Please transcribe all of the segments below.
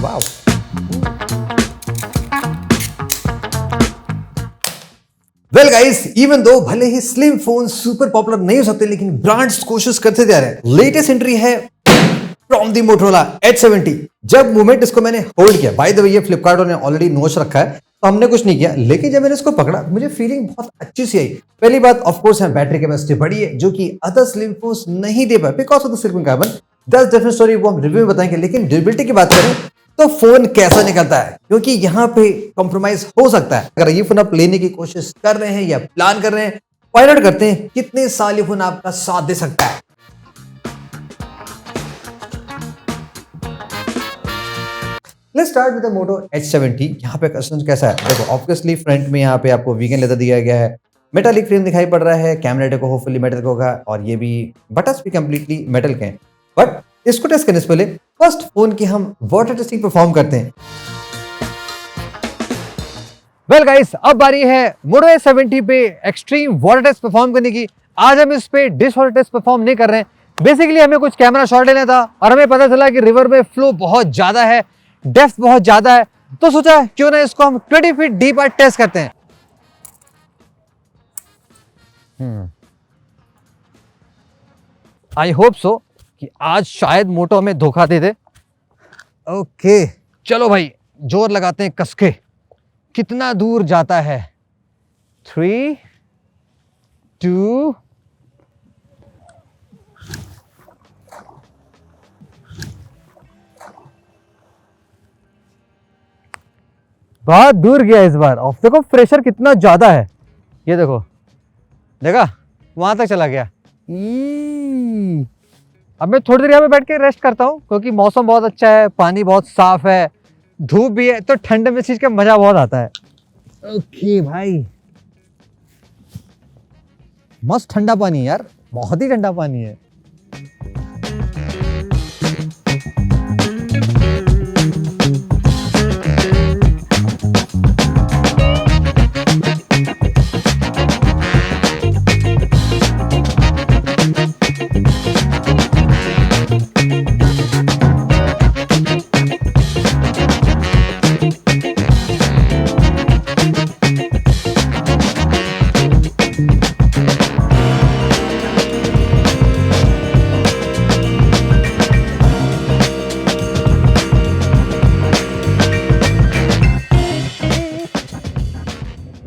Wow. Well guys, even though भले ही slim phone super popular नहीं हो सकते, लेकिन ब्रांड्स कोशिश करते जा रहे हैं। लेटेस्ट एंट्री है फ्रॉम दी मोटोरोला H70। जब मूवमेंट इसको मैंने होल्ड किया, बाय द वे ये फ्लिपकार्ट ने ऑलरेडी नोच रखा है तो हमने कुछ नहीं किया, लेकिन जब मैंने इसको पकड़ा मुझे फीलिंग बहुत अच्छी सी आई। पहली बात ऑफ कोर्स है बैटरी कैपेसिटी बड़ी है जो कि अदर स्लिम फोन्स नहीं दे पाए because of the silicon carbon. That's different story, वो हम रिव्यू में बताएंगे। लेकिन ड्यूरेबिलिटी की बात करें तो फोन कैसा निकलता है, क्योंकि यहां पे कॉम्प्रोमाइज हो सकता है। अगर ये फोन आप लेने की कोशिश कर रहे हैं या प्लान कर रहे हैं, फाइंड आउट करते हैं कितने साल ये फोन आपका साथ दे सकता है। Let's start with the Moto H70। यहाँ पे कस्टम कैसा है देखो। ऑब्वियसली फ्रंट में यहाँ पे आपको वीगन लेदर दिया गया है, मेटालिक फ्रेम दिखाई पड़ रहा है, कैमरा देखो होपफुली मेटल का होगा, और ये भी बटन्स भी कंप्लीटली मेटल के हैं। बट इसको टेस्ट करने से पहले फर्स्ट फोन की हम वाटर टेस्टिंग परफॉर्म करते हैं। वेल गाइस, अब बारी है मोटो H70 पे एक्सट्रीम वाटर टेस्ट परफॉर्म करने की। आज हम इस पे डिश वाटर टेस्ट परफॉर्म नहीं कर रहे हैं। बेसिकली हमें कुछ कैमरा शॉट लेना था और हमें पता चला कि रिवर में फ्लो बहुत ज्यादा है, डेप्थ बहुत ज्यादा है, तो सोचा क्यों ना इसको हम 20 फीट डीप पर टेस्ट करते हैं। आई होप सो कि आज शायद मोटो हमें धोखा दे दे। ओके चलो भाई, जोर लगाते हैं कसके। कितना दूर जाता है? 3, 2 बहुत दूर गया इस बार। और देखो प्रेशर कितना ज्यादा है, ये देखो, देखा वहां तक चला गया। अब मैं थोड़ी देर यहाँ पे बैठ के रेस्ट करता हूँ क्योंकि मौसम बहुत अच्छा है, पानी बहुत साफ है, धूप भी है, तो ठंड में चीज का मजा बहुत आता है। ओके भाई, मस्त ठंडा पानी है यार, बहुत ही ठंडा पानी है।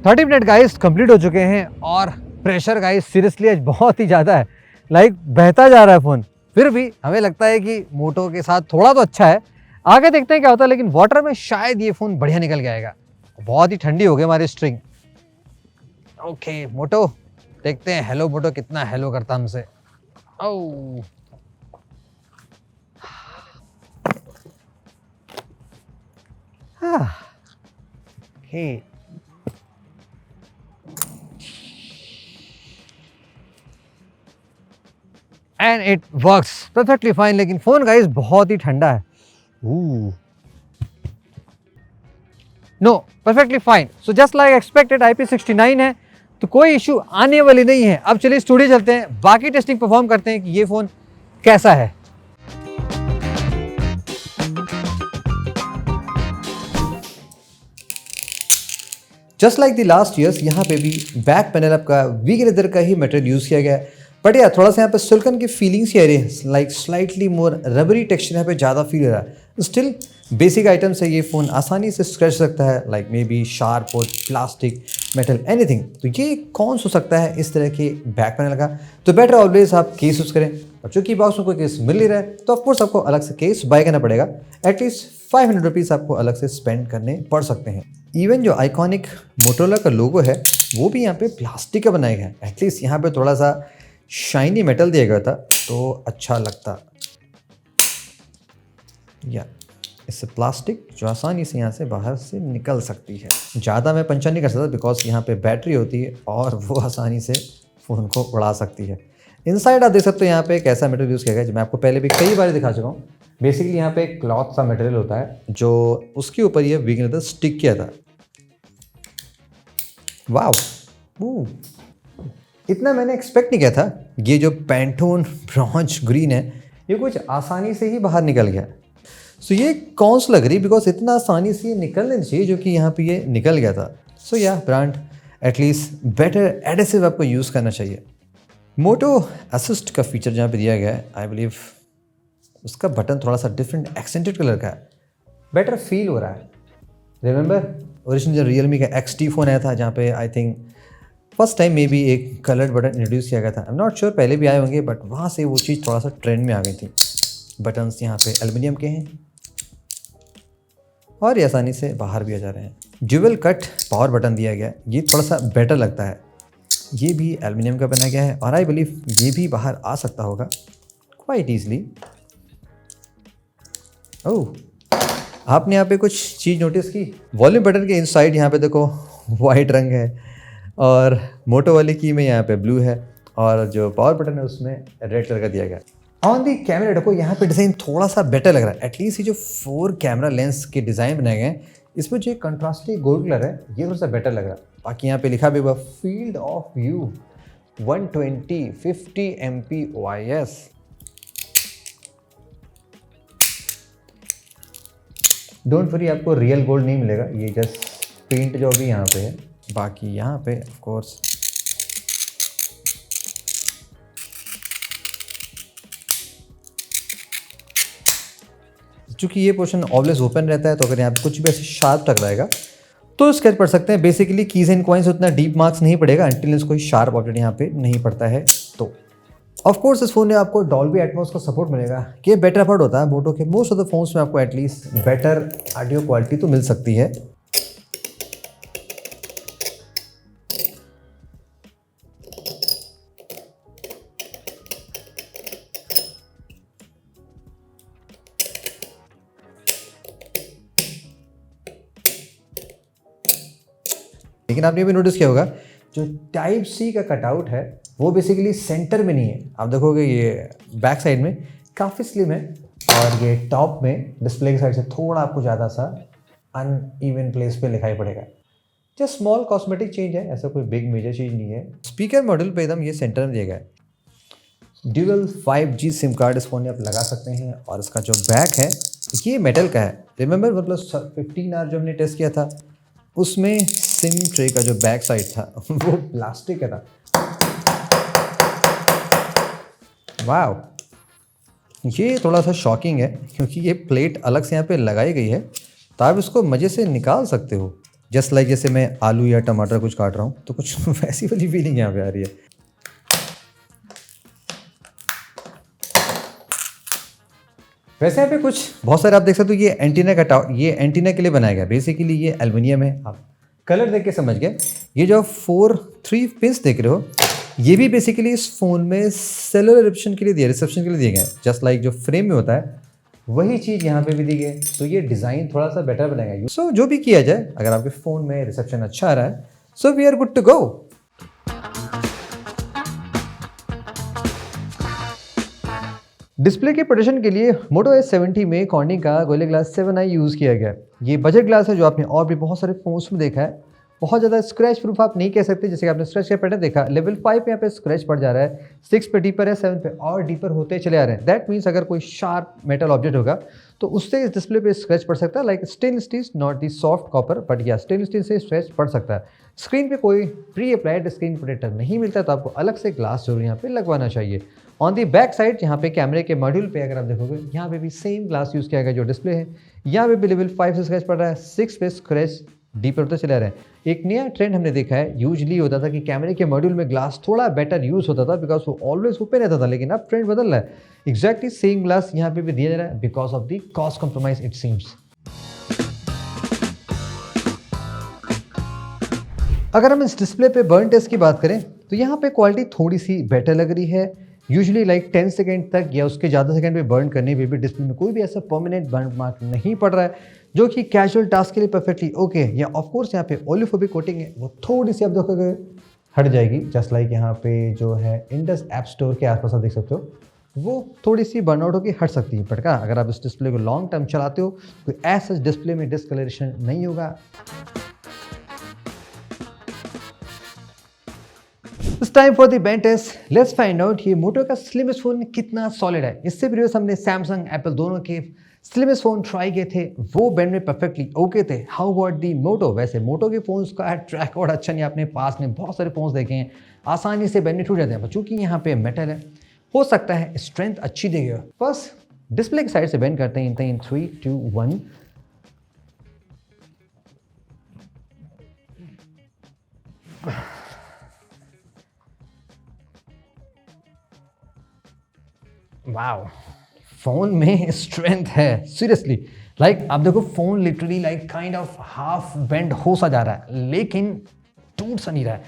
थर्टी मिनट गाइस कंप्लीट हो चुके हैं और प्रेशर गाइस सीरियसली आज बहुत ही ज़्यादा है, लाइक बहता जा रहा है फ़ोन। फिर भी हमें लगता है कि मोटो के साथ थोड़ा तो अच्छा है, आगे देखते हैं क्या होता है। लेकिन वाटर में शायद ये फ़ोन बढ़िया निकल के आएगा। बहुत ही ठंडी हो गई हमारी स्ट्रिंग। ओके मोटो, देखते हैं हेलो मोटो कितना हेलो करता हमसे। Oh and it works perfectly fine. लेकिन फोन गाइस बहुत ही ठंडा है। No perfectly fine, so just like expected IP69 है, तो कोई इशू आने वाली नहीं है। अब चलिए स्टूडियो चलते हैं, बाकी टेस्टिंग परफॉर्म करते हैं कि ये फोन कैसा है। Just like the last years, यहाँ पे भी बैक पैनल आपका वीगन लेदर का ही मटेरियल यूज किया गया है। बट यार थोड़ा सा यहाँ पे सिलिकॉन की फीलिंग्स ही आ रही है, लाइक स्लाइटली मोर रबरी टेक्सचर यहाँ पे ज़्यादा फील हो रहा है। स्टिल बेसिक आइटम से ये फ़ोन आसानी से स्क्रैच सकता है, like may be sharp would, plastic, metal, anything. तो ये कौन हो सकता है इस तरह के बैक पैनल का? तो बेटर ऑलवेज आप केस यूज़ करें, और चूंकि बॉक्स में कोई केस मिल नहीं रहा है तो ऑफकोर्स आपको अलग से केस बाय करना पड़ेगा। एटलीस्ट 500 रुपीज़ आपको अलग से स्पेंड करने पड़ सकते हैं। इवन जो आइकॉनिक मोटोरोला का लोगो है वो भी यहाँ पे प्लास्टिक का बनाया गया है। एटलीस्ट यहाँ पे थोड़ा सा शाइनी मेटल दिया गया था तो अच्छा लगता। या इससे प्लास्टिक जो आसानी से यहाँ से बाहर से निकल सकती है। ज़्यादा मैं पंचर नहीं कर सकता बिकॉज यहाँ पे बैटरी होती है और वो आसानी से फ़ोन को उड़ा सकती है। इनसाइड आप देख सकते हो यहाँ पे एक ऐसा मटेरियल यूज़ किया गया है जो मैं आपको पहले भी कई बार दिखा चुका हूँ। बेसिकली यहाँ पे एक क्लॉथ सा मटेरियल होता है जो उसके ऊपर ये वीगन लेदर स्टिक किया था। वाव, इतना मैंने एक्सपेक्ट नहीं किया था। ये जो पैंटून ब्रॉन्ज ग्रीन है ये कुछ आसानी से ही बाहर निकल गया। सो ये कौन सा लग रही, बिकॉज इतना आसानी से ये निकलने चाहिए जो कि यहाँ पे ये निकल गया था. सो या ब्रांड एटलीस्ट बेटर एडेसिव आपको यूज़ करना चाहिए. मोटो असिस्ट का फीचर जहाँ पे दिया गया है, आई बिलीव उसका बटन थोड़ा सा डिफरेंट एक्सेंटेड कलर का है, बेटर फील हो रहा है. रिमेंबर ओरिजिनल जो रियलमी का XT फ़ोन आया था जहाँ पे I think first time may be एक कलर्ड बटन इंट्रोड्यूस किया गया था. आई एम नॉट श्योर पहले भी आए होंगे, बट वहाँ से वो चीज़ थोड़ा सा ट्रेंड में आ गई थी. बटन्स यहाँ पे एल्युमिनियम के हैं और ये आसानी से बाहर भी आ जा रहे हैं. ड्यूअल कट पावर बटन दिया गया है, ये थोड़ा सा बेटर लगता है. ये भी एल्युमिनियम का बनाया गया है और आई बिलीव ये भी बाहर आ सकता होगा क्वाइट ईजली. ओह, आपने यहाँ पे कुछ चीज़ नोटिस की? वॉल्यूम बटन के इनसाइड यहाँ पे देखो वाइट रंग है और मोटो वाली की में यहाँ पे ब्लू है और जो पावर बटन है उसमें रेड कलर का दिया गया है. ऑन दी कैमरा देखो यहाँ पे डिज़ाइन थोड़ा सा बेटर लग रहा है. एटलीस्ट ये जो 4 कैमरा लेंस के डिज़ाइन बनाए गए हैं इसमें जो कंट्रास्टी गोल्ड कलर है ये थोड़ा सा बेटर लग रहा है. बाकी यहाँ पे लिखा भी हुआ field of view 120/50 MP OIS. Don't worry, आपको रियल गोल्ड नहीं मिलेगा, ये जस्ट पेंट जो भी यहाँ पे है. बाकी यहाँ पे ऑफ कोर्स चूँकि ये पोर्शन ऑलवेज ओपन रहता है तो अगर यहाँ पे कुछ भी ऐसे शार्प टकराएगा तो स्केच पढ़ सकते हैं. बेसिकली कीज एंड कॉइन्स उतना डीप मार्क्स नहीं पड़ेगा अनटिल कोई शार्प ऑब्जेक्ट यहाँ पे नहीं पड़ता है. तो ऑफ कोर्स इस फोन में आपको डॉल्बी एटमॉस का सपोर्ट मिलेगा. ये बेटर अफोर्ड होता है मोटो के मोस्ट ऑफ द फोन्स में आपको एटलीस्ट बेटर ऑडियो क्वालिटी तो मिल सकती है. लेकिन आपने भी नोटिस किया होगा जो टाइप सी का कटआउट है वो बेसिकली सेंटर में नहीं है. आप देखोगे ये बैक साइड में काफ़ी स्लिम है और ये टॉप में डिस्प्ले की साइड से थोड़ा आपको ज़्यादा सा अनइवन प्लेस पे दिखाई पड़ेगा. जस्ट स्मॉल कॉस्मेटिक चेंज है, ऐसा कोई बिग मेजर चीज़ नहीं है. स्पीकर मॉड्यूल पे एकदम ये सेंटर में दिया गया है. ड्यूअल 5G सिम कार्ड इस फोन में आप लगा सकते हैं और इसका जो बैक है ये मेटल का है. रिमेंबर मतलब 15R जो हमने टेस्ट किया था उसमें सिम ट्रे का जो बैक साइड था वो प्लास्टिक का था. वाव, ये थोड़ा सा शॉकिंग है क्योंकि ये प्लेट अलग से यहाँ पे लगाई गई है तो आप इसको मज़े से निकाल सकते हो. जस्ट लाइक जैसे मैं आलू या टमाटर कुछ काट रहा हूँ तो कुछ वैसी वाली फीलिंग यहाँ पे आ रही है. वैसे यहाँ पे कुछ बहुत सारे आप देख सकते हो. ये एंटीना का ये एंटीना के लिए बनाया गया. बेसिकली ये एल्युमिनियम है. आप कलर देख के समझ गए. ये जो 3 पिंस देख रहे हो ये भी बेसिकली इस फ़ोन में सेलुलर रिसेप्शन के लिए दिए गए हैं. जस्ट लाइक जो फ्रेम में होता है वही चीज़ यहाँ पे भी दी गई. तो ये डिज़ाइन थोड़ा सा बेटर बनाएगा. सो जो भी किया जाए अगर आपके फ़ोन में रिसेप्शन अच्छा आ रहा है so we are good to go. Display के प्रोटेक्शन के लिए मोटो S70 में कॉर्निंग का गोरिल्ला ग्लास 7i यूज़ किया गया है. ये बजट ग्लास है जो आपने और भी बहुत सारे फोन्स में देखा है. बहुत ज़्यादा स्क्रैच प्रूफ आप नहीं कह सकते. जैसे कि आपने स्क्रैच का पैटर्न देखा लेवल 5 पे यहाँ पे स्क्रैच पड़ जा रहा है, 6 पे डीपर है, 7 पे और डीपर होते चले आ रहे हैं. दैट मीन्स अगर कोई शार्प मेटल ऑब्जेक्ट होगा तो उससे इस डिस्प्ले पे स्क्रैच पड़ सकता है. Like stainless steel, not the soft copper but या स्टेनलेस स्टील से स्क्रैच पड़ सकता है. स्क्रीन पे कोई प्री अप्लाइड स्क्रीन प्रोटेक्टर नहीं मिलता तो आपको अलग से ग्लास जरूर यहाँ पे लगवाना चाहिए. ऑन दी बैक साइड यहाँ पे कैमरे के मॉड्यूल पे अगर आप देखोगे यहाँ पे भी सेम ग्लास यूज़ किया गया जो डिस्प्ले है. यहाँ पे भी लेवल 5 से स्क्रैच पड़ रहा है, 6 पे स्क्रैच डीपर होते चले रहे हैं. एक नया ट्रेंड हमने देखा है. यूजली होता था कि कैमरे के मॉड्यूल में ग्लास थोड़ा बेटर यूज़ होता था बिकॉज वो ऑलवेज ओपन रहता था, लेकिन अब ट्रेंड बदल रहा है. एग्जैक्टली सेम ग्लास यहाँ पे भी दिया जा रहा है because of the cost compromise it seems. अगर हम इस डिस्प्ले पे बर्न टेस्ट की बात करें तो यहाँ पे क्वालिटी थोड़ी सी बेटर लग रही है. यूजुअली लाइक 10 सेकेंड तक या उसके ज़्यादा सेकेंड पे बर्न करने पे भी डिस्प्ले में कोई भी ऐसा परमानेंट बर्न मार्क नहीं पड़ रहा है जो कि कैजुअल टास्क के लिए परफेक्टली ओके. या ऑफ कोर्स यहाँ पे ओलियोफोबिक कोटिंग है वो थोड़ी सी आप देखोगे हट जाएगी. जस्ट लाइक यहाँ पे जो है इंडस ऐप स्टोर के आसपास आप देख सकते हो वो थोड़ी सी बर्नआउट होकर हट सकती है. बट अगर आप इस डिस्प्ले को लॉन्ग टर्म चलाते हो तो ऐसा डिस्प्ले में डिस्कलरेशन नहीं होगा. It's time for the bench test. Let's find out ये मोटो का स्लिमेस्ट फोन कितना सॉलिड है. इससे प्रीवियस हमने सैमसंग एप्पल दोनों के स्लिम फ़ोन ट्राई किए थे, वो बैंड में परफेक्टली ओके थे। हाउ अबाउट दी मोटो? वैसे मोटो के फ़ोन्स का ट्रैक रिकॉर्ड अच्छा नहीं, आपने पास में बहुत सारे फ़ोन्स देखे हैं, आसानी से बैंड में टूट जाते हैं, पर चूँकि यहाँ पे मेटल है, हो सकता है स्ट्रेंथ अच्छी देगा। फर्स्ट डिस्प्ले की साइड से बैंड करते हैं इन 3, 2, 1। वाओ, फ़ोन में स्ट्रेंथ है सीरियसली। लाइक आप देखो phone literally like kind of half bend हो सा जा रहा है, लेकिन टूट सा नहीं रहा है।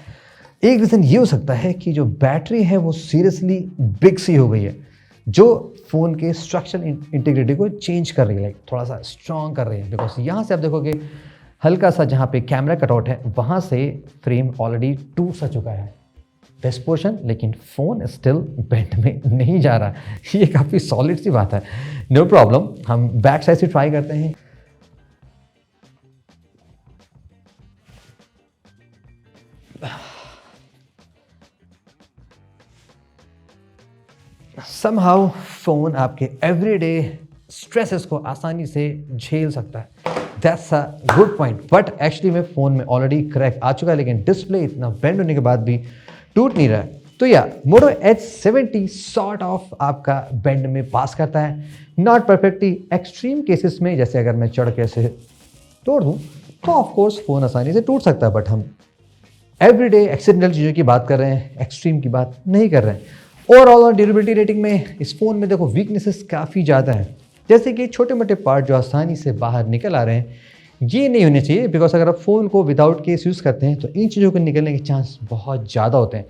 एक रीज़न ये हो सकता है कि जो बैटरी है वो सीरियसली बिग सी हो गई है, जो फ़ोन के स्ट्रक्चरल इंटीग्रिटी को चेंज कर रही है, लाइक थोड़ा सा स्ट्रॉन्ग कर रही है। बिकॉज यहाँ से आप देखोगे हल्का सा जहाँ पे कैमरा कटआउट है वहाँ से फ्रेम ऑलरेडी टूट सा चुका है दिस पोर्शन, लेकिन फ़ोन स्टिल बेंड में नहीं जा रहा। ये काफ़ी सॉलिड सी बात है। नो प्रॉब्लम, हम बैक साइड से ट्राई करते हैं। समहाउ फ़ोन आपके एवरीडे स्ट्रेसेस को आसानी से झेल सकता है। That's a good point. But actually में फ़ोन में ऑलरेडी क्रैक आ चुका है, लेकिन डिस्प्ले इतना बेंड होने के बाद भी टूट नहीं रहा है। तो या मोटो H70 सॉर्ट ऑफ आपका बेंड में पास करता है, नॉट परफेक्टली। एक्सट्रीम केसेस में जैसे अगर मैं चढ़ के ऐसे तोड़ दूँ तो ऑफकोर्स फ़ोन आसानी से टूट सकता है, बट हम एवरीडे एक्सीडेंटल चीज़ों की बात कर रहे हैं, एक्सट्रीम की बात नहीं कर रहे हैं। ओवरऑल और ड्यूरेबिलिटी रेटिंग में इस फ़ोन में देखो वीकनेसेस काफ़ी ज़्यादा हैं, जैसे कि छोटे मोटे पार्ट जो आसानी से बाहर निकल आ रहे हैं, ये नहीं होने चाहिए। बिकॉज अगर आप फ़ोन को विदाउट केस यूज़ करते हैं तो इन चीज़ों के निकलने के चांस बहुत ज़्यादा होते हैं।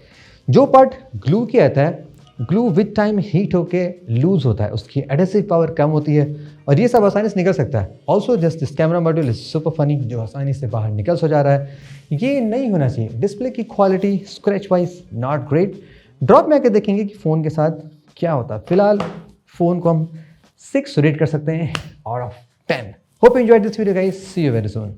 जो पार्ट ग्लू किया जाता है, ग्लू विद टाइम हीट होके लूज होता है, उसकी एडहेसिव पावर कम होती है और ये सब आसानी से निकल सकता है। Also just this camera module is super funny, जो आसानी से बाहर निकल सो जा रहा है, ये नहीं होना चाहिए। डिस्प्ले की quality scratch wise not great. Drop में आकर देखेंगे कि फ़ोन के साथ क्या होता है। फिलहाल फ़ोन को हम 6 रेट कर सकते हैं out of 10। Hope you enjoyed this video guys, see you very soon.